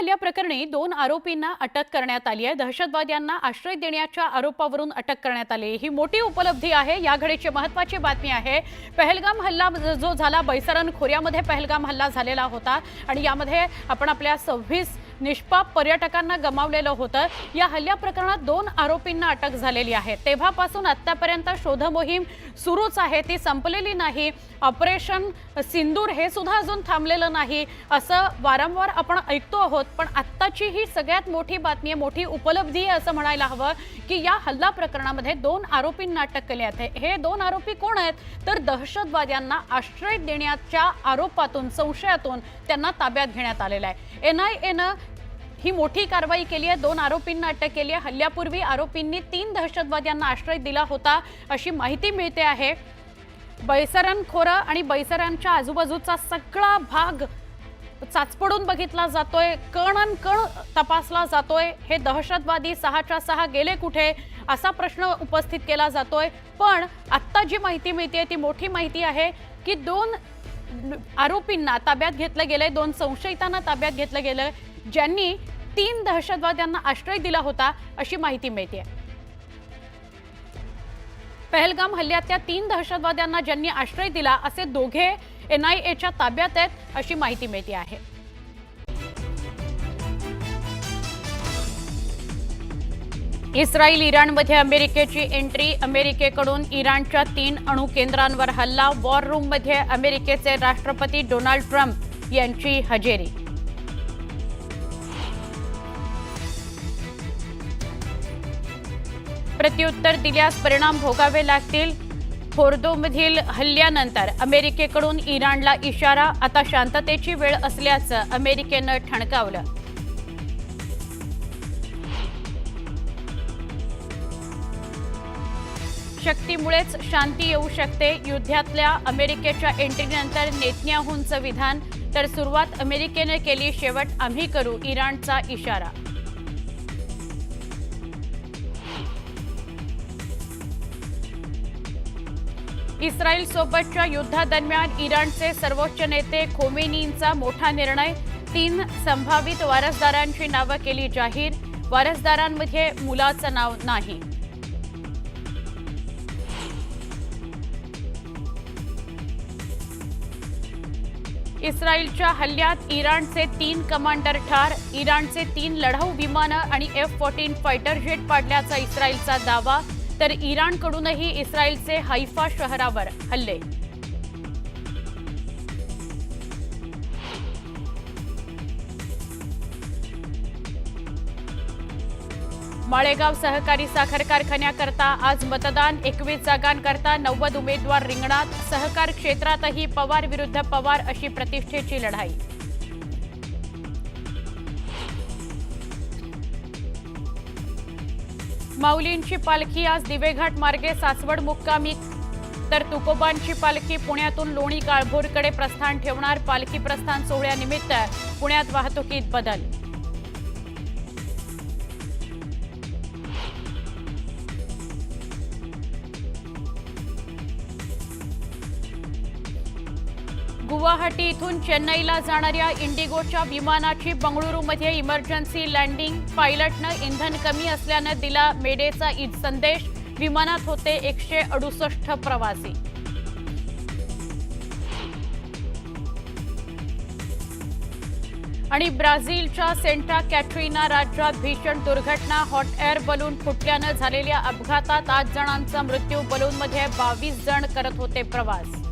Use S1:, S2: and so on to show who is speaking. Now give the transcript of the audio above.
S1: हल्ल्याप्रकरणी 2 आरोपींना अटक करण्यात आली आहे। दहशतवाद्यांना आश्रय देण्याच्या आरोपावरून अटक करण्यात आली। ही मोठी उपलब्धी आहे। या घडीची महत्त्वाची बातमी आहे। पहलगाम हल्ला जो झाला, बैसरन खोऱ्यामध्ये पहलगाम हल्ला झालेला होता आणि यामध्ये आपण आपल्या 26 निष्पाप पर्यटकांना गमावलेलं होतं। या हल्ल्या प्रकरणात 2 आरोपींना अटक झालेली आहे। तेव्हापासून आतापर्यंत शोध मोहीम सुरूच आहे, ती संपलेली नाही। ऑपरेशन सिंदूर हे सुद्धा अजून थांबलेलं नाही असं वारंवार आपण ऐकतो आहोत। पण आत्ताची ही सगळ्यात मोठी बातमी आहे, मोठी उपलब्धी आहे असं म्हणायला हवं की या हल्ला प्रकरणामध्ये 2 आरोपींना अटक केली आहे। हे 2 आरोपी कोण आहेत तर दहशतवाद्यांना आश्रय देण्याच्या आरोपातून, संशयातून त्यांना ताब्यात घेण्यात आलेलं आहे। NIAनं ही मोठी कारवाई केली आहे। 2 आरोपींना अटक केली आहे। हल्ल्यापूर्वी आरोपींनी 3 दहशतवाद्यांना आश्रय दिला होता अशी माहिती मिळते आहे। बैसरन खोरा आणि बैसरांच्या आजूबाजूचा सगळा भाग चाचपडून बघितला जातोय, कण तपासला जातोय। हे दहशतवादी 6च्या 6 गेले कुठे असा प्रश्न उपस्थित केला जातोय। पण आता जी माहिती मिळते ती मोठी माहिती आहे की 2 आरोपींना ताब्यात घेतलं गेलंय, 2 संशयितांना ताब्यात घेतलं गेलंय ज्यांनी 3 दहशतवाद्यांना आश्रय दिला होता अशी माहिती मिळते। पहलगाम हल्ल्यातल्या 3 दहशतवाद्यांना ज्यांनी आश्रय दिला असे दोघे NIAच्या ताब्यात आहेत अशी माहिती मिळते आहे। इस्रायल इराणमध्ये अमेरिकेची एंट्री, अमेरिकेकडून इराणच्या 3 अणु केंद्रांवर हल्ला, वॉर रूममध्ये अमेरिकेचे राष्ट्रपती डोनाल्ड ट्रम्प यांची हजेरी। प्रत्युत्तर दिल्यास परिणाम भोगावे लागतील। फोर्दोमधील हल्ल्यानंतर अमेरिकेकडून इराणला इशारा, आता शांततेची वेळ असल्याचं अमेरिकेनं ठणकावलं। शक्तीमुळेच शांती येऊ शकते, युद्धातल्या अमेरिकेच्या एंट्रीनंतर नेतन्याहूंचं विधान, तर सुरुवात अमेरिकेने केली, शेवट आम्ही करू, इराणचा इशारा। इस्रायल सोबतच्या युद्धादरम्यान इराणचे सर्वोच्च नेते खोमेनींचा मोठा निर्णय, 3 संभावित वारसदारांची नावं केली जाहीर, वारसदारांमध्ये मुलाचं नाव नाही। इस्रायलच्या हल्ल्यात इराणचे 3 कमांडर ठार, इराणचे 3 लढाऊ विमानं आणि F-14 फायटर जेट पाडल्याचा इस्रायलचा दावा, तर इराणकडूनही इस्रायलचे हैफा शहरावर हल्ले। माळेगाव सहकारी साखर कारखान्याकरता आज मतदान, 21 जागांकरता 90 उमेदवार रिंगणात। सहकार क्षेत्रातही पवार विरुद्ध पवार अशी प्रतिष्ठेची लढाई। माऊलींची पालखी आज दिवेघाट मार्गे सासवड मुक्कामी, तर तुकोबांची पालखी पुण्यातून लोणी काळभोरकडे प्रस्थान ठेवणार। पालखी प्रस्थान सोहळ्यानिमित्त पुण्यात वाहतुकीत बदल। गुवाहाटी इथून चेन्नईला जाणाऱ्या इंडिगोच्या विमानाची बंगळुरूमध्ये इमर्जन्सी लँडिंग, पायलटनं इंधन कमी असल्यानं दिला मेडेचा संदेश, विमानात होते 168 प्रवासी। आणि ब्राझीलच्या सेंटा कॅटरिना राज्यात भीषण दुर्घटना, हॉट एअर बलून फुटल्यानं झालेल्या अपघातात 8 जणांचा मृत्यू, बलूनमध्ये 22 जण करत होते प्रवास।